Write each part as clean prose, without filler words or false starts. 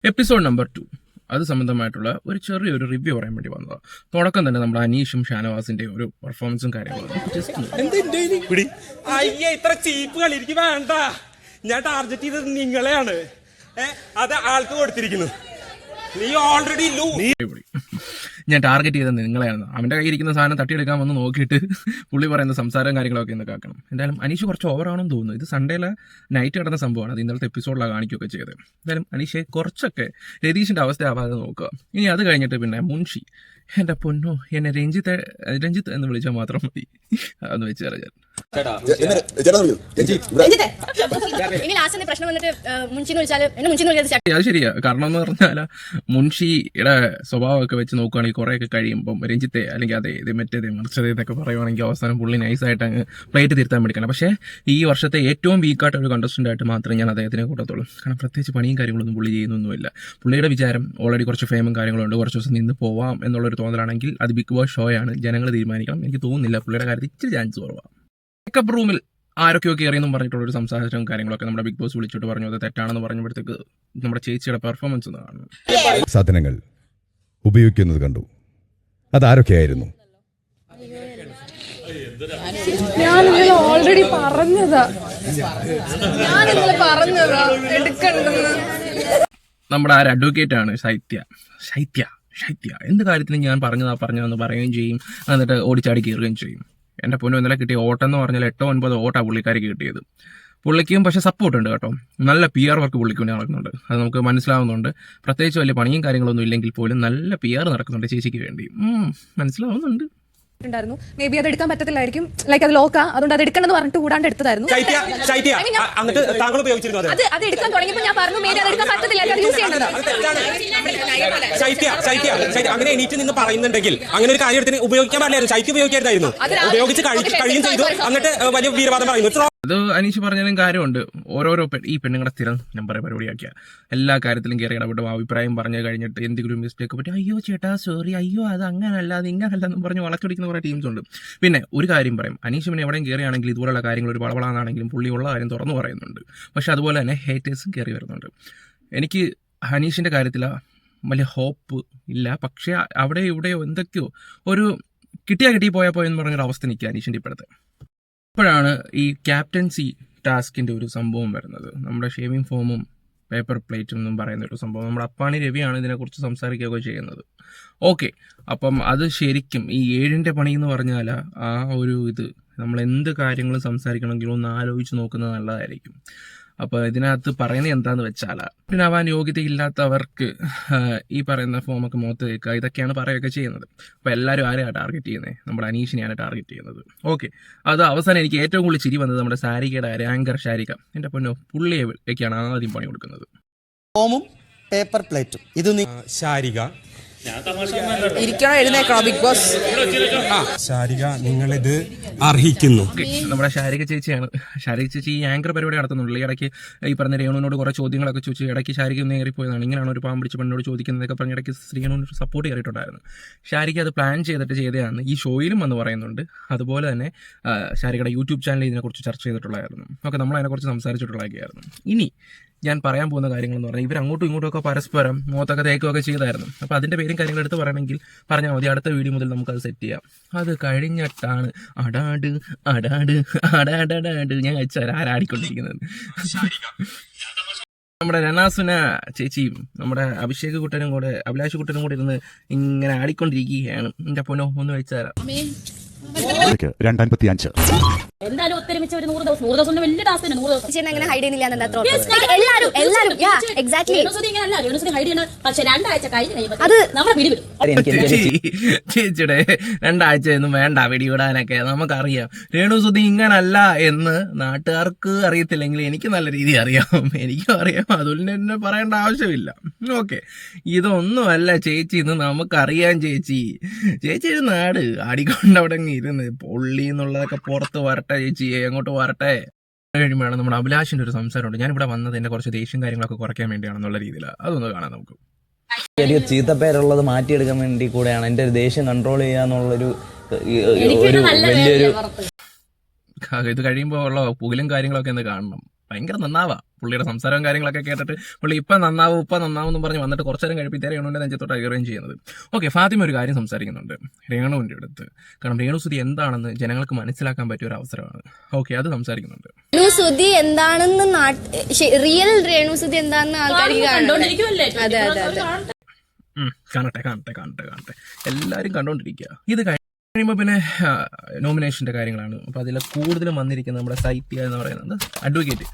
Episode number 2 അത് സംബന്ധമായിട്ടുള്ള ഒരു ചെറിയൊരു റിവ്യൂ പറയാൻ വേണ്ടി വന്നതാണ്. തുടക്കം തന്നെ നമ്മുടെ അനീഷും ഷാനവാസിന്റെ ഒരു പെർഫോമൻസും കാര്യങ്ങളും ഇത്ര ചീപ്പുകൾ എനിക്ക് വേണ്ട. ഞാൻ ടാർഗറ്റ് ചെയ്തത് നിങ്ങളെയാണ്. അത് ആൾക്ക് കൊടുത്തിരിക്കുന്നു. നീ ഓൾറെഡി ഞാൻ ടാർഗറ്റ് ചെയ്തത് നിങ്ങളെയാണ്. അവന്റെ കയ്യിരിക്കുന്ന സാധനം തട്ടിയെടുക്കാൻ വന്ന് നോക്കിയിട്ട് പുള്ളി പറയുന്ന സംസാരം കാര്യങ്ങളൊക്കെ ഒന്ന് കേൾക്കണം. എന്തായാലും അനീഷ് കുറച്ച് ഓവറാണെന്ന് തോന്നുന്നു. ഇത് സൺഡേയിലെ നൈറ്റ് നടന്ന സംഭവമാണ്. അത് ഇന്നലത്തെ എപ്പിസോഡിലാണ് കാണിക്കുകയൊക്കെ ചെയ്തത്. എന്തായാലും അനീഷെ കുറച്ചൊക്കെ രതീഷിന്റെ അവസ്ഥ ആവാതെ നോക്കുക. ഇനി അത് കഴിഞ്ഞിട്ട് പിന്നെ മുൻഷി, എന്റെ പൊന്നോ, എന്നെ രഞ്ജിത്ത് എന്ന് വിളിച്ചാൽ മാത്രം മതി. അതൊന്ന് വെച്ച് തരാം. അത് ശരിയാ. കാരണം എന്ന് പറഞ്ഞാൽ മുൻഷിയുടെ സ്വഭാവമൊക്കെ വെച്ച് നോക്കുകയാണെങ്കിൽ കുറെയൊക്കെ കഴിയുമ്പോൾ രഞ്ജിത്തെ അല്ലെങ്കിൽ അതെ ഇത് മറ്റേത് മറിച്ചത് എന്നൊക്കെ പറയുവാണെങ്കിൽ അവസാനം പുള്ളി നൈസായിട്ട് അങ്ങ് പ്ലേറ്റ് തിരുത്താൻ പഠിക്കണം. പക്ഷേ ഈ വർഷത്തെ ഏറ്റവും വീക്കായിട്ട് ഒരു കണ്ടസ്റ്റന്റ് ആയിട്ട് മാത്രമേ ഞാൻ അദ്ദേഹത്തിനെ കൂട്ടത്തുള്ളൂ. കാരണം പ്രത്യേകിച്ച് പണിയും കാര്യങ്ങളൊന്നും പുള്ളി ചെയ്യുന്നൊന്നുമില്ല. പുള്ളിയുടെ വിചാരം ഓൾറെഡി കുറച്ച് ഫേമും കാര്യങ്ങളുണ്ട്, കുറച്ച് ദിവസം നിന്ന് പോവാം എന്നുള്ളൊരു തോന്നലാണെങ്കിൽ അത് ബിഗ് ബോസ് ഷോ ആണ്, ജനങ്ങൾ തീരുമാനിക്കണം. എനിക്ക് തോന്നുന്നില്ല പുള്ളിയുടെ കാര്യത്തിൽ ഇച്ചിരി ചാൻസ് കുറവാണ്. മേക്കപ്പ് റൂമിൽ ആരൊക്കെയോ കയറിയെന്നും പറഞ്ഞിട്ടുള്ളൊരു സംസാരവും കാര്യങ്ങളൊക്കെ നമ്മുടെ ബിഗ് ബോസ് വിളിച്ചിട്ട് പറഞ്ഞു അത് തെറ്റാണെന്ന് പറഞ്ഞപ്പോഴത്തേക്ക് നമ്മുടെ ചേച്ചിയുടെ പെർഫോമൻസ് കാണുന്നു. സാധനങ്ങൾ ഉപയോഗിക്കുന്നത് കണ്ടു. അതാരൊക്കെയായിരുന്നു? ഞാൻ ഓൾറെഡി പറഞ്ഞതാ എടുക്കണ്ടെന്ന്. നമ്മുടെ ആ അഡ്വക്കേറ്റ് ആണ് ശൈത്യ. എന്ത് കാര്യത്തിലും ഞാൻ പറഞ്ഞതെന്ന് പറയുകയും ചെയ്യും, എന്നിട്ട് ഓടിച്ചാടി കയറുകയും ചെയ്യും. എൻ്റെ പൊന്നു ഇന്നലെ കിട്ടിയ ഓട്ടം എന്ന് പറഞ്ഞാൽ 8-9 ഓട്ടാണ് പുള്ളിക്കാർക്ക് കിട്ടിയത്. പുള്ളിക്കും പക്ഷേ സപ്പോർട്ട് ഉണ്ട് കേട്ടോ. നല്ല PR വർക്ക് പുള്ളിക്ക് വേണ്ടി നടക്കുന്നുണ്ട്. അത് നമുക്ക് മനസ്സിലാവുന്നുണ്ട്. പ്രത്യേകിച്ച് വലിയ പണിയും കാര്യങ്ങളൊന്നും ഇല്ലെങ്കിൽ പോലും നല്ല PR നടക്കുന്നുണ്ട് ചേച്ചിക്ക് വേണ്ടി. മനസ്സിലാവുന്നുണ്ട്. മേ ബി അത് എടുക്കാൻ പറ്റത്തില്ലായിരിക്കും. ലൈക്ക് അത് ലോക്കാ, അതുകൊണ്ട് അത് എടുക്കണമെന്ന് പറഞ്ഞിട്ട് കൂടാണ്ട് എടുത്തതായിരുന്നു. അത് എടുക്കാൻ തുടങ്ങിയപ്പോൾ ഞാൻ പറഞ്ഞു മേബി അത് എടുക്കാൻ പറ്റത്തില്ല, യൂസ് ചെയ്യേണ്ടത്. അങ്ങനെ എണീറ്റ് നിന്ന് പറയുന്നുണ്ടെങ്കിൽ അങ്ങനെ ഒരു കാര്യം എടുത്ത് ഉപയോഗിക്കാൻ പാടില്ലായിരുന്നു. ശൈത്യം ഉപയോഗിക്കായിരുന്നു. ഉപയോഗിച്ച് കഴിയും ചെയ്തു. എന്നിട്ട് വലിയ വീരവാദം പറയുന്നു. അത് അനീഷ് പറഞ്ഞാലും കാര്യമുണ്ട്. ഓരോരോ ഈ പെണ്ണുങ്ങളുടെ സ്ഥിരം നമ്പർ പരിപാടിയാക്കിയ എല്ലാ കാര്യത്തിലും കയറി ഇടപെട്ടും അഭിപ്രായം പറഞ്ഞു കഴിഞ്ഞിട്ട് എന്തെങ്കിലും മിസ്റ്റേക്ക് പറ്റി അയ്യോ ചേട്ടാ സോറി, അയ്യോ അത് അങ്ങനല്ല അത് ഇങ്ങനല്ല എന്ന് പറഞ്ഞ് വളച്ചൊടിക്കുന്ന കുറേ ടീംസ് ഉണ്ട്. പിന്നെ ഒരു കാര്യം പറയും, അനീഷ് പിന്നെ എവിടെയും കയറിയാണെങ്കിൽ ഇതുപോലുള്ള കാര്യങ്ങൾ ഒരു വളവളാണെങ്കിലും പുള്ളി ഉള്ള കാര്യം തുറന്നു പറയുന്നുണ്ട്. പക്ഷെ അതുപോലെ തന്നെ ഹേറ്റേഴ്സും കയറി വരുന്നുണ്ട്. എനിക്ക് അനീഷിൻ്റെ കാര്യത്തിൽ വലിയ ഹോപ്പ് ഇല്ല. പക്ഷേ അവിടെ ഇവിടെ എന്തൊക്കെയോ ഒരു കിട്ടി പോയപ്പോൾ എന്ന് പറഞ്ഞൊരു അവസ്ഥ എനിക്ക് അനീഷിൻ്റെ ഇപ്പോഴത്തെ. ഇപ്പോഴാണ് ഈ ക്യാപ്റ്റൻസി ടാസ്കിൻ്റെ ഒരു സംഭവം വരുന്നത്. നമ്മുടെ ഷേവിംഗ് ഫോമും പേപ്പർ പ്ലേറ്റും എന്നും പറയുന്ന ഒരു സംഭവം. നമ്മുടെ അപ്പാണി രവിയാണ് ഇതിനെക്കുറിച്ച് സംസാരിക്കുകയൊക്കെ ചെയ്യുന്നത്. ഓക്കെ, അപ്പം അത് ശരിക്കും ഈ 7ന്റെ പണി എന്ന് പറഞ്ഞാൽ ആ ഒരു ഇത് നമ്മൾ എന്ത് കാര്യങ്ങളും സംസാരിക്കണമെങ്കിലും ഒന്ന് ആലോചിച്ച് നോക്കുന്നത് നല്ലതായിരിക്കും. അപ്പോൾ ഇതിനകത്ത് പറയുന്നത് എന്താണെന്ന് വെച്ചാൽ പിന്നാവാൻ യോഗ്യതയില്ലാത്തവർക്ക് ഈ പറയുന്ന ഫോമൊക്കെ മുഖത്ത് വെക്കുക, ഇതൊക്കെയാണ് പറയുകയൊക്കെ ചെയ്യുന്നത്. അപ്പോൾ എല്ലാവരും ആരെയാണ് ടാർഗറ്റ് ചെയ്യുന്നത്? നമ്മുടെ അനീഷിനെയാണ് ടാർഗറ്റ് ചെയ്യുന്നത്. ഓക്കെ, അത് അവസാനം എനിക്ക് ഏറ്റവും കൂടുതൽ ചിരി വന്നത് നമ്മുടെ സാരികയുടെ ആങ്കർ ശാരിക. എൻ്റെ പൊന്നോ, പുള്ളിയൊക്കെയാണ് ആദ്യം പണി കൊടുക്കുന്നത്. ഫോമും പേപ്പർ പ്ലേറ്റും ഇത് ശാരിക ഇരിക്കണോ എഴുന്നേക്കണോ ബിഗ് ബോസ്? ശാരിക നിങ്ങളിത് അർഹിക്കുന്നു. നമ്മുടെ ശാരിക ചേച്ചിയാണ്. ശാരിക ചേച്ചി ഈ ആങ്കർ പരിപാടി നടത്തുന്നുള്ളൂ. ഈ ഇടയ്ക്ക് ഈ പറഞ്ഞ രേണുവിനോട് കുറേ ചോദ്യങ്ങളൊക്കെ ചോദിച്ചു. ഇടയ്ക്ക് ശാരിക ഒന്ന് ഏറിപ്പോയതാണ്. ഇങ്ങനെയാണ് ഒരു പാമ്പ് പിടിച്ച് പെണ്ണോട് ചോദിക്കുന്നതൊക്കെ പറഞ്ഞ ഇടയ്ക്ക് ശ്രീകണ്ഠനൊരു സപ്പോർട്ട് കയറിയിട്ടുണ്ടായിരുന്നു. ശാരിക അത് പ്ലാൻ ചെയ്തതാണ്. ഈ ഷോയിലും വന്ന് പറയുന്നുണ്ട്. അതുപോലെ തന്നെ ശാരികയുടെ യൂട്യൂബ് ചാനലിൽ ഇതിനെക്കുറിച്ച് ചർച്ച ചെയ്തിട്ടുള്ളതായിരുന്നു. ഒക്കെ നമ്മൾ അതിനെക്കുറിച്ച് സംസാരിച്ചിട്ടുള്ളതൊക്കെയായിരുന്നു. ഇനി ഞാൻ പറയാൻ പോകുന്ന കാര്യങ്ങളെന്ന് പറഞ്ഞാൽ ഇവർ അങ്ങോട്ടും ഇങ്ങോട്ടുമൊക്കെ പരസ്പരം മുഖത്തൊക്കെ തേക്കുകയൊക്കെ ചെയ്തായിരുന്നു. അപ്പോൾ അതിൻ്റെ പേരും കാര്യങ്ങൾ എടുത്ത് പറയണമെങ്കിൽ പറഞ്ഞാൽ മതി. അടുത്ത വീഡിയോ മുതൽ നമുക്കത് സെറ്റ് ചെയ്യാം. അത് കഴിഞ്ഞിട്ടാണ് അടാട് ഞാൻ ആരാടിക്കൊണ്ടിരിക്കുന്നത്. നമ്മുടെ രനാസുന ചേച്ചിയും നമ്മുടെ അഭിഷേക് കുട്ടനും കൂടെ അഭിലാഷ് കുട്ടനും കൂടെ ഇരുന്ന് ഇങ്ങനെ ആടിക്കൊണ്ടിരിക്കുകയാണ്. എൻ്റെ പൊന്നോ ഒന്ന് വെച്ചുതരാം. 2:55 എന്തായാലും ഒത്തൊരുമിച്ച് ഒരു 100 ദിവസം വലിയ ടാസ്ക് തന്നെ. 100 ദിവസം അങ്ങനെ ഹൈഡ് ചെയ്യുന്നില്ല. പക്ഷെ 2 ആഴ്ച കഴിഞ്ഞ് അത് നമ്മളെ പിടിവിടും. ചേച്ചിയുടെ 2 ആഴ്ചയൊന്നും വേണ്ട പിടിവിടാനൊക്കെ. നമുക്കറിയാം രേണുസുതി ഇങ്ങനല്ല എന്ന് നാട്ടുകാർക്ക് അറിയത്തില്ലെങ്കിൽ എനിക്ക് നല്ല രീതി അറിയാം. എനിക്കും അറിയാം. അതുകൊണ്ട് തന്നെ പറയേണ്ട ആവശ്യമില്ല. ഓക്കെ, ഇതൊന്നുമല്ല ചേച്ചി, ഇന്ന് നമുക്കറിയാം. ചേച്ചിയുടെ നാട് ആടിക്കൊണ്ട് അവിടെ ഇരുന്ന് പൊള്ളി എന്നുള്ളതൊക്കെ പുറത്ത് വരട്ടെ. ചേച്ചി അങ്ങോട്ട് വരട്ടെ. കഴിയുമ്പോഴാണ് നമ്മുടെ അഭിലാഷിന്റെ ഒരു സംസാരമുണ്ട്. ഞാനിവിടെ വന്നത് എന്റെ കുറച്ച് ദേഷ്യം കാര്യങ്ങളൊക്കെ കുറയ്ക്കാൻ വേണ്ടിയാണെന്നുള്ള രീതിയിൽ. അതൊന്ന് കാണാം നമുക്ക്. ചീത്തപ്പേരുള്ളത് മാറ്റിയെടുക്കാൻ വേണ്ടി കൂടെയാണ് എന്റെ ഒരു ദേഷ്യം കൺട്രോൾ ചെയ്യാന്നുള്ളൊരു വലിയൊരു ഇത് കഴിയുമ്പോൾ ഉള്ള പുകലും കാര്യങ്ങളൊക്കെ ഒന്ന് കാണണം. ഭയങ്കര നന്നാവാ പുള്ളിയുടെ സംസാരവും കാര്യങ്ങളൊക്കെ കേട്ടിട്ട് പുള്ളി ഇപ്പം നന്നാവും എന്ന് പറഞ്ഞ് വന്നിട്ട് കുറച്ചു നേരം കഴിപ്പിത്തേ രേണുവിൻ്റെ നെഞ്ചത്തോട്ട് അയറുകയും ചെയ്യുന്നത്. ഓക്കെ, ഫാത്തിമ ഒരു കാര്യം സംസാരിക്കുന്നുണ്ട് രേണുവിൻ്റെ അടുത്ത്. കാരണം രേണുസുതി എന്താണെന്ന് ജനങ്ങൾക്ക് മനസ്സിലാക്കാൻ പറ്റിയ ഒരു അവസരമാണ്. ഓക്കെ, അത് സംസാരിക്കുന്നുണ്ട്. രേണുസുതി എന്താണെന്ന് റിയൽ രേണുസുതി എന്താണെന്ന് ആൾക്കാർക്ക് കണ്ടോണ്ടിരിക്കുവല്ലേ? അതെ അതെ അതെ കാണട്ടെ എല്ലാവരും കണ്ടോണ്ടിരിക്കുക. ഇത് കഴിയുമ്പോൾ പിന്നെ നോമിനേഷൻ്റെ കാര്യങ്ങളാണ്. അപ്പോൾ അതിൽ കൂടുതലും വന്നിരിക്കുന്നത് നമ്മുടെ സൈത്യ എന്ന് പറയുന്നത് അഡ്വക്കേറ്റ്.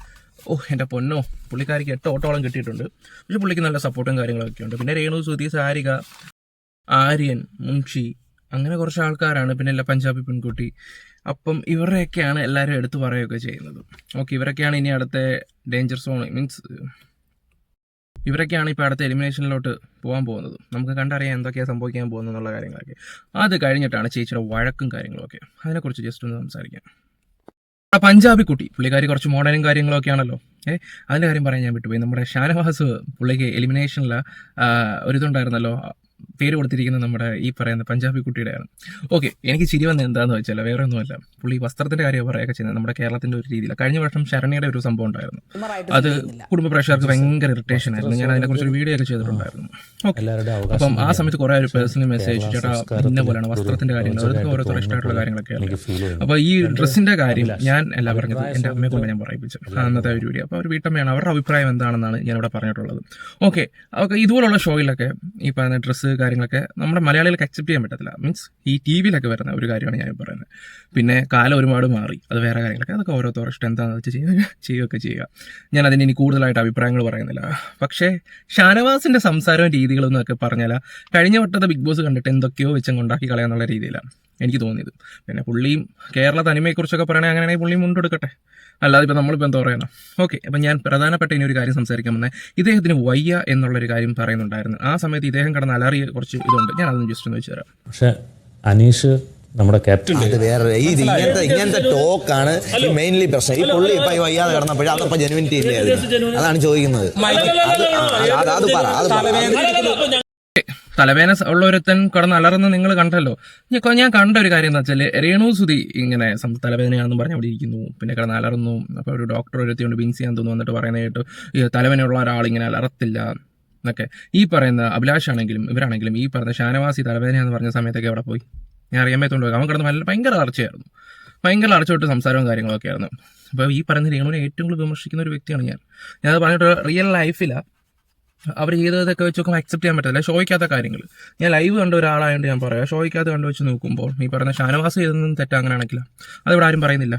എൻ്റെ പൊന്നോ, പുള്ളിക്കാരിക്ക് 8 ഓട്ടോളം കിട്ടിയിട്ടുണ്ട്. പക്ഷെ പുള്ളിക്ക് നല്ല സപ്പോർട്ടും കാര്യങ്ങളൊക്കെ ഉണ്ട്. പിന്നെ രേണു സുധി, സാരിക, ആര്യൻ, മുൻഷി, അങ്ങനെ കുറച്ച് ആൾക്കാരാണ്. പിന്നെ എല്ലാ പഞ്ചാബി പെൺകുട്ടി. അപ്പം ഇവരെയൊക്കെയാണ് എല്ലാവരും എടുത്തു പറയുകയൊക്കെ ചെയ്യുന്നത്. ഓക്കെ, ഇവരൊക്കെയാണ് ഇനി അടുത്ത ഡേഞ്ചർ സോൺ, മീൻസ് ഇവരൊക്കെയാണ് ഇപ്പോൾ അടുത്ത എലിമിനേഷനിലോട്ട് പോകാൻ പോകുന്നത്. നമുക്ക് കണ്ടറിയാം എന്തൊക്കെയാണ് സംഭവിക്കാൻ പോകുന്നത് എന്നുള്ള കാര്യങ്ങളൊക്കെ. അത് കഴിഞ്ഞിട്ടാണ് ചേച്ചിയുടെ വഴക്കും കാര്യങ്ങളൊക്കെ. അതിനെക്കുറിച്ച് ജസ്റ്റ് ഒന്ന് സംസാരിക്കാം. പഞ്ചാബി കുട്ടി പുള്ളിക്കാരി കുറച്ച് മോഡേണും കാര്യങ്ങളൊക്കെ ആണല്ലോ. അതിൻ്റെ കാര്യം പറയാൻ ഞാൻ വിട്ടുപോയി. നമ്മുടെ ഷാനവാസ് പുള്ളിക്ക് എലിമിനേഷനിൽ ഒരിതുണ്ടായിരുന്നല്ലോ, പേര് കൊടുത്തിരിക്കുന്നത് നമ്മുടെ ഈ പറയുന്ന പഞ്ചാബി കുട്ടിയുടെയാണ്. ഓക്കെ, എനിക്ക് ചിരി വന്നത് എന്താണെന്ന് വെച്ചാൽ വേറെ ഒന്നുമല്ല, പുള്ളി വസ്ത്രത്തിൻ്റെ കാര്യം പറയുകയൊക്കെ ചെയ്യുന്നത് നമ്മുടെ കേരളത്തിൻ്റെ ഒരു രീതിയിൽ. കഴിഞ്ഞ വർഷം ശരണ്യയുടെ ഒരു സംഭവം ഉണ്ടായിരുന്നു. അത് കുടുംബ പ്രേക്ഷകർക്ക് ഭയങ്കര ഇറിറ്റേഷൻ ആയിരുന്നു. ഞാൻ അതിനെക്കുറിച്ച് ഒരു വീഡിയോ ഒക്കെ ചെയ്തിട്ടുണ്ടായിരുന്നു. ഓക്കെ, അപ്പം ആ സമയത്ത് കുറേ ഒരു പേഴ്സണൽ മെസ്സേജ്, ചേട്ടാ ഇന്ന പോലെയാണ് വസ്ത്രത്തിൻ്റെ കാര്യങ്ങൾ, അതൊക്കെ ഓരോരുത്തർ ഇഷ്ടമായിട്ടുള്ള കാര്യങ്ങളൊക്കെയാണ്. അപ്പോൾ ഈ ഡ്രസ്സിൻ്റെ കാര്യം ഞാൻ അല്ല പറഞ്ഞത്, എൻ്റെ അമ്മയെ കൊണ്ട് ഞാൻ പറയിപ്പിച്ചു അന്നത്തെ ഒരു വീഡിയോ. അപ്പോൾ അവർ വീട്ടമ്മയാണ്, അവരുടെ അഭിപ്രായം എന്താണെന്നാണ് ഞാനിവിടെ പറഞ്ഞിട്ടുള്ളത്. ഓക്കെ, ഇതുപോലുള്ള ഷോയിലൊക്കെ ഈ പറയുന്ന ഡ്രസ്സ് കാര്യങ്ങളൊക്കെ നമ്മുടെ മലയാളികൾക്ക് അക്സെപ്റ്റ് ചെയ്യാൻ പറ്റത്തില്ല. മീൻസ് ഈ ടി വിയിലൊക്കെ വരുന്ന ഒരു കാര്യമാണ് ഞാൻ പറയുന്നത്. പിന്നെ കാലം ഒരുപാട് മാറി, അത് വേറെ കാര്യങ്ങളൊക്കെ, അതൊക്കെ ഓരോരുത്തർ ഇഷ്ടം എന്താണെന്ന് വെച്ച് ചെയ്യുകയൊക്കെ ചെയ്യുക. ഞാൻ അതിന് ഇനി കൂടുതലായിട്ട് അഭിപ്രായങ്ങൾ പറയുന്നില്ല. പക്ഷേ ഷാനവാസിൻ്റെ സംസാരവും രീതികളൊന്നും ഒക്കെ പറഞ്ഞാൽ കഴിഞ്ഞ വട്ടത്തെ ബിഗ് ബോസ് കണ്ടിട്ട് എന്തൊക്കെയോ വെച്ചങ്ങ് ഉണ്ടാക്കി കളയാന്നുള്ള രീതിയിലാണ് എനിക്ക് തോന്നിയത്. പിന്നെ പുള്ളിയും കേരള തനിമയെക്കുറിച്ചൊക്കെ പറയണേ, അങ്ങനെയാണെങ്കിൽ പുള്ളിയും മുണ്ടെടുക്കട്ടെ, അല്ലാതെ ഇപ്പം നമ്മളിപ്പോൾ എന്താ പറയണം. ഓക്കെ, അപ്പം ഞാൻ പ്രധാനപ്പെട്ട ഇനി ഒരു കാര്യം സംസാരിക്കാൻ വന്നത്, ഇദ്ദേഹത്തിന് വയ്യ എന്നുള്ളൊരു കാര്യം പറയുന്നുണ്ടായിരുന്നു. ആ സമയത്ത് ഇദ്ദേഹം കിടന്ന് അലറിയ കുറച്ച് ഇതുണ്ട്, ഞാൻ അതൊന്ന് ജസ്റ്റ് ഒന്ന് വെച്ച് തരാം. പക്ഷെ അനീഷ് നമ്മുടെ ക്യാപ്റ്റൻ, അത് വേറെ ഇങ്ങനത്തെ ടോക്കാണ് മെയിൻലി പ്രശ്നം. ഈ പുള്ളി ഇപ്പൊ വയ്യാതെ കിടന്നപ്പോഴും അതപ്പോ ജെനുവിനിറ്റി ഇല്ലേ, അതാണ് ചോദിക്കുന്നത്. തലവേന ഉള്ളൊരുത്തൻ കിടന്ന് അലറുന്ന നിങ്ങൾ കണ്ടല്ലോ. ഞാൻ കണ്ട ഒരു കാര്യം എന്ന് വെച്ചാൽ രേണു സുധി ഇങ്ങനെ തലവേദനയാണെന്ന് പറഞ്ഞ് അവിടെ ഇരിക്കുന്നു, പിന്നെ കിടന്ന് അലറുന്നു. അപ്പോൾ ഒരു ഡോക്ടർ ഒരുത്തിയുണ്ട്, ബിൻസി ചെയ്യാൻ തോന്നുന്നു, വന്നിട്ട് പറയുന്നത് കേട്ടു ഈ തലവേനയുള്ള ഒരാളിങ്ങനെ അലറത്തില്ല എന്നൊക്കെ. ഈ പറയുന്ന അഭിലാഷ് ആണെങ്കിലും ഇവരാണെങ്കിലും ഈ പറയുന്ന ഷാനവാസി തലവേദനയാണെന്ന് പറഞ്ഞ സമയത്തൊക്കെ അവിടെ പോയി ഞാൻ അറിയാൻ പറ്റുകൊണ്ട് പോയി. അവൻ കിടന്ന് ഭയങ്കര അലർച്ചയായിരുന്നു, ഭയങ്കര അലർച്ചോട്ട് സംസാരവും കാര്യങ്ങളൊക്കെ ആയിരുന്നു. അപ്പോൾ ഈ പറയുന്ന രേണുവിനെ ഏറ്റവും കൂടുതൽ വിമർശിക്കുന്ന ഒരു വ്യക്തിയാണ് ഞാനത് പറഞ്ഞിട്ട് റിയൽ ലൈഫിലാണ് അവർ ചെയ്തതൊക്കെ വെച്ച് നോക്കുമ്പോൾ അക്സെപ്റ്റ് ചെയ്യാൻ പറ്റില്ല. ഷോയ്ക്കകത്ത കാര്യങ്ങൾ ഞാൻ ലൈവ് കണ്ട ഒരാളായതുകൊണ്ട് ഞാൻ പറയാം. ഷോയ്ക്കകത്ത് കണ്ടു വെച്ച് നോക്കുമ്പോൾ ഈ പറഞ്ഞ ഷാനവാസ് ചെയ്തതൊന്നും തെറ്റാ അങ്ങനെയാണെങ്കില അതിവിടെ ആരും പറയുന്നില്ല.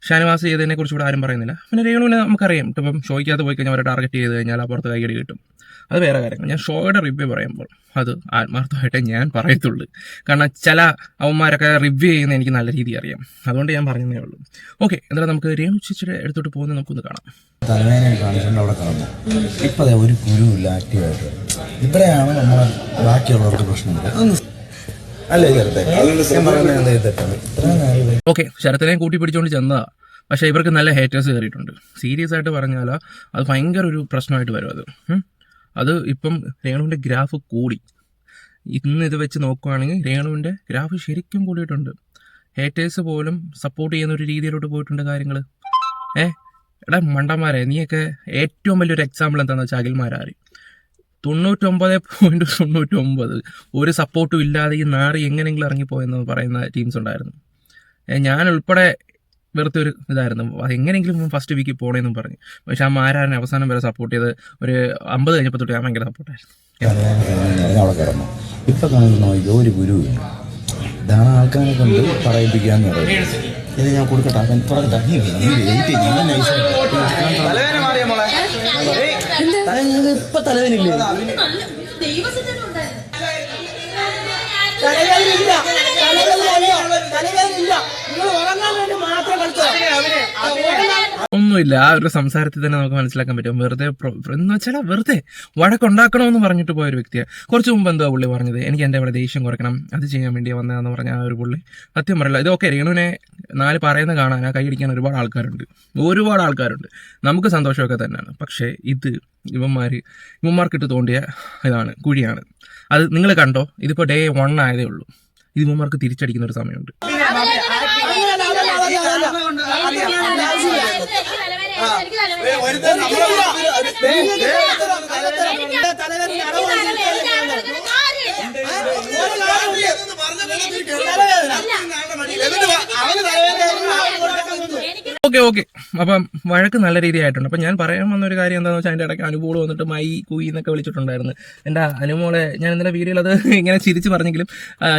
ഷാനവാസ് ചെയ്തതിനെ കുറിച്ച് ഇവിടെ ആരും പറയുന്നില്ല. പിന്നെ രേണുവിനെ നമുക്കറിയാം, ഇപ്പം ഷോയ്ക്കകത്ത് പോയി കഴിഞ്ഞാൽ അവരെ ടാർഗറ്റ് ചെയ്ത് കഴിഞ്ഞാൽ അപ്പുറത്ത് കൈയടി കിട്ടും, അത് വേറെ കാര്യങ്ങൾ. ഞാൻ ഷോയുടെ റിവ്യൂ പറയുമ്പോൾ അത് ആത്മാർത്ഥമായിട്ടേ ഞാൻ പറയത്തുള്ളൂ. കാരണം ചില അവന്മാരൊക്കെ റിവ്യൂ ചെയ്യുന്ന എനിക്ക് നല്ല രീതി അറിയാം, അതുകൊണ്ട് ഞാൻ പറഞ്ഞതേ ഉള്ളൂ. ഓക്കെ, എന്തായാലും നമുക്ക് രേണു ചേച്ചിയുടെ അടുത്തോട്ട് പോകുന്നത് നമുക്കൊന്ന് കാണാം. തലവേദന കാണിച്ചുകൊണ്ട് അവിടെ കാണുന്നു. ഇപ്പം അതെ ഒരു കുരുവില്ല ആക്റ്റീവായിട്ട്. ഇവിടെയാണ് നമ്മൾ ബാക്കിയുള്ളവർക്ക് പ്രശ്നമില്ല അല്ലേ ചേർത്തെ. ഞാൻ പറയുന്നത് എന്താ തെറ്റാണ്. ഓക്കെ, ശരത്തിനെ കൂട്ടി പിടിച്ചുകൊണ്ട് ചെന്നതാ, പക്ഷേ ഇവർക്ക് നല്ല ഹേറ്റേഴ്സ് കയറിയിട്ടുണ്ട്. സീരിയസ് ആയിട്ട് പറഞ്ഞാൽ അത് ഭയങ്കര ഒരു പ്രശ്നമായിട്ട് വരും. അത് ഇപ്പം രേണുവിൻ്റെ ഗ്രാഫ് കൂടി. ഇന്ന് ഇത് വെച്ച് നോക്കുകയാണെങ്കിൽ രേണുവിൻ്റെ ഗ്രാഫ് ശരിക്കും കൂടിയിട്ടുണ്ട്. ഹേറ്റേഴ്സ് പോലും സപ്പോർട്ട് ചെയ്യുന്ന ഒരു രീതിയിലോട്ട് പോയിട്ടുണ്ട് കാര്യങ്ങൾ. എടാ മണ്ടന്മാരെ, നീയൊക്കെ ഏറ്റവും വലിയൊരു എക്സാമ്പിൾ എന്താണെന്ന് വെച്ചാൽ അഖിൽമാരാറി 99.99 ഒരു സപ്പോർട്ടും ഇല്ലാതെ ഈ നാറി എങ്ങനെയെങ്കിലും ഇറങ്ങിപ്പോയെന്ന് പറയുന്ന ടീംസ് ഉണ്ടായിരുന്നു. ഞാൻ ഉൾപ്പെടെ വെറുതെ ഒരു ഇതായിരുന്നു, എങ്ങനെയെങ്കിലും ഫസ്റ്റ് വീക്കിൽ പോകണമെന്നും പറഞ്ഞു. പക്ഷെ ആ മാരാറിനെ അവസാനം വരെ സപ്പോർട്ട് ചെയ്ത് ഒരു 50 കഴിഞ്ഞപ്പോൾ തൊട്ട് ഞാൻ ഭയങ്കര സപ്പോർട്ടായിരുന്നു. അവിടെ കിടന്നു. ഇപ്പം കാണുന്നു ഒരു ഗുരുവില്ല. ഇതാണ് ആൾക്കാരെ കൊണ്ട് പറയിപ്പിക്കാന്ന് പറയുന്നത്. ഇത് ഞാൻ കൊടുക്കട്ടെ, അവൻ പറഞ്ഞിട്ട് ഇപ്പൊ തലവേനില്ലേ? ഒന്നുമില്ല, ആ ഒരു സംസാരത്തിൽ തന്നെ നമുക്ക് മനസ്സിലാക്കാൻ പറ്റും. വെറുതെ എന്ന് വെച്ചാൽ വെറുതെ വഴക്കുണ്ടാക്കണമെന്ന് പറഞ്ഞിട്ട് പോയൊരു വ്യക്തിയാണ്. കുറച്ച് മുമ്പ് എന്തോ പുള്ളി പറഞ്ഞത്, എനിക്ക് എൻ്റെ അവിടെ ദേഷ്യം കുറയ്ക്കണം, അത് ചെയ്യാൻ വേണ്ടി വന്നതെന്ന് പറഞ്ഞ ആ ഒരു പുള്ളി സത്യം പറയില്ല. ഇതൊക്കെ രേണുവിനെ 4 പറയുന്ന കാണാൻ ആ കൈയടിക്കാൻ ഒരുപാട് ആൾക്കാരുണ്ട്. നമുക്ക് സന്തോഷമൊക്കെ തന്നെയാണ്. പക്ഷേ ഇത് ഇവന്മാർക്കിട്ട് തോണ്ടിയ ഇതാണ്, കുഴിയാണ്. അത് നിങ്ങൾ കണ്ടോ, ഇതിപ്പോൾ ഡേ 1 ആയതേ ഉള്ളൂ. ഇത് ഇവന്മാർക്ക് തിരിച്ചടിക്കുന്ന ഒരു സമയമുണ്ട്. ഓക്കെ അപ്പം വഴക്ക് നല്ല രീതിയായിട്ടുണ്ട്. അപ്പം ഞാൻ പറയാൻ വന്ന ഒരു കാര്യം എന്താണെന്ന് വെച്ചാൽ അതിൻ്റെ ഇടയ്ക്ക് അനുമോള് വന്നിട്ട് മൈ കുയി എന്നൊക്കെ വിളിച്ചിട്ടുണ്ടായിരുന്നു. എൻ്റെ അനുമോളെ ഞാൻ ഇന്നലെ വീഡിയോയിൽ അത് ഇങ്ങനെ ചിരിച്ച് പറഞ്ഞെങ്കിലും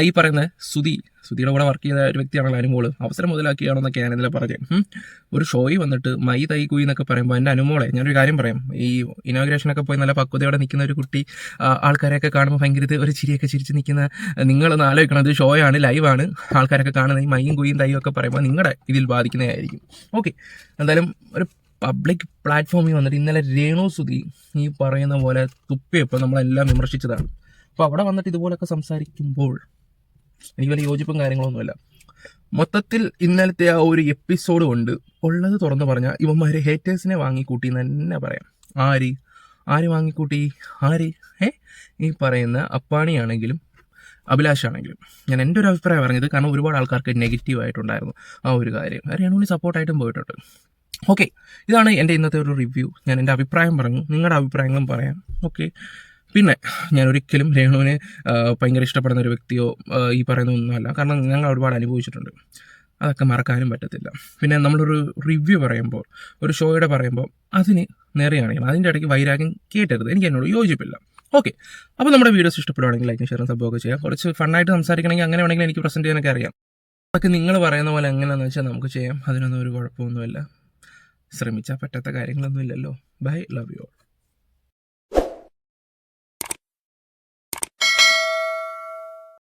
ഈ പറയുന്ന സുധിയുടെ കൂടെ വർക്ക് ചെയ്ത ഒരു വ്യക്തിയാണല്ലോ അനുമോള്, അവസരം മുതലാക്കിയാണെന്നൊക്കെ ഞാൻ ഇന്നലെ പറഞ്ഞത്. ഒരു ഷോയിൽ വന്നിട്ട് മൈ തൈ കുയി എന്നൊക്കെ പറയുമ്പോൾ എൻ്റെ അനുമോളെ ഞാനൊരു കാര്യം പറയാം, ഈ ഇനോഗ്രേഷനൊക്കെ പോയി നല്ല പക്വതയോടെ നിൽക്കുന്ന ഒരു കുട്ടി ആൾക്കാരെയൊക്കെ കാണുമ്പോൾ ഭയങ്കര ഒരു ചിരിയൊക്കെ ചിരിച്ച് നിൽക്കുന്ന നിങ്ങളൊന്ന് ആലോചിക്കണം. ഇത് ഷോയാണ്, ലൈവാണ്, ആൾക്കാരൊക്കെ കാണുന്നത് ഈ മൈയും കുയും തൈയും ഒക്കെ പറയുമ്പോൾ നിങ്ങളുടെ ഇതിൽ ബാധിക്കുന്നതായിരിക്കും. ഓക്കെ, എന്തായാലും ഒരു പബ്ലിക് പ്ലാറ്റ്ഫോമിൽ വന്നിട്ട് ഇന്നലെ രേണു സുധി ഈ പറയുന്ന പോലെ തുപ്പിയപ്പോൾ നമ്മളെല്ലാം വിമർശിച്ചതാണ്. അപ്പോൾ അവിടെ വന്നിട്ട് ഇതുപോലൊക്കെ സംസാരിക്കുമ്പോൾ എനിക്ക് വലിയ യോജിപ്പും കാര്യങ്ങളൊന്നുമില്ല. മൊത്തത്തിൽ ഇന്നലത്തെ ആ ഒരു എപ്പിസോഡ് കൊണ്ട് ഉള്ളത് തുറന്നു പറഞ്ഞാൽ ഇവന്മാര് ഹേറ്റേഴ്സിനെ വാങ്ങിക്കൂട്ടി എന്ന് തന്നെ പറയാം. ആര് വാങ്ങിക്കൂട്ടി? ഈ പറയുന്ന അപ്പാണിയാണെങ്കിലും അഭിലാഷാണെങ്കിലും. ഞാൻ എൻ്റെ ഒരു അഭിപ്രായം പറഞ്ഞത്, കാരണം ഒരുപാട് ആൾക്കാർക്ക് നെഗറ്റീവായിട്ടുണ്ടായിരുന്നു ആ ഒരു കാര്യം. രേണുവിന് സപ്പോർട്ടായിട്ടും പോയിട്ടുണ്ട്. ഓക്കെ, ഇതാണ് എൻ്റെ ഇന്നത്തെ ഒരു റിവ്യൂ. ഞാൻ എൻ്റെ അഭിപ്രായം പറഞ്ഞു, നിങ്ങളുടെ അഭിപ്രായങ്ങളും പറയാം. ഓക്കെ, പിന്നെ ഞാൻ ഒരിക്കലും രേണുവിനെ ഭയങ്കര ഇഷ്ടപ്പെടുന്ന ഒരു വ്യക്തിയോ ഈ പറയുന്നതൊന്നുമല്ല, കാരണം ഞങ്ങൾ ഒരുപാട് അനുഭവിച്ചിട്ടുണ്ട്, അതൊക്കെ മറക്കാനും പറ്റത്തില്ല. പിന്നെ നമ്മളൊരു റിവ്യൂ പറയുമ്പോൾ, ഒരു ഷോയുടെ പറയുമ്പോൾ അതിന് നേരെയാണെങ്കിൽ അതിൻ്റെ ഇടയ്ക്ക് വൈരാഗ്യം കേട്ടരുത്, എനിക്ക് എന്നോട് യോജിപ്പില്ല. ഓക്കെ, അപ്പോൾ നമ്മുടെ വീഡിയോസ് ഇഷ്ടപ്പെടുവാണെങ്കിൽ ലൈക്കും ഷെയറും സബ്ബൊക്കെ ചെയ്യാം. കുറച്ച് ഫണ്ണായിട്ട് സംസാരിക്കണമെങ്കിൽ അങ്ങനെ വേണമെങ്കിൽ എനിക്ക് പ്രസൻറ്റ് ചെയ്യാനൊക്കെ അറിയാം. അതൊക്കെ നിങ്ങൾ പറയുന്ന പോലെ എങ്ങനെയാണെന്ന് വെച്ചാൽ നമുക്ക് ചെയ്യാം, അതിനൊന്നും ഒരു കുഴപ്പമൊന്നുമില്ല. ശ്രമിച്ചാൽ പറ്റാത്ത കാര്യങ്ങളൊന്നും ഇല്ലല്ലോ. Bye, love you all.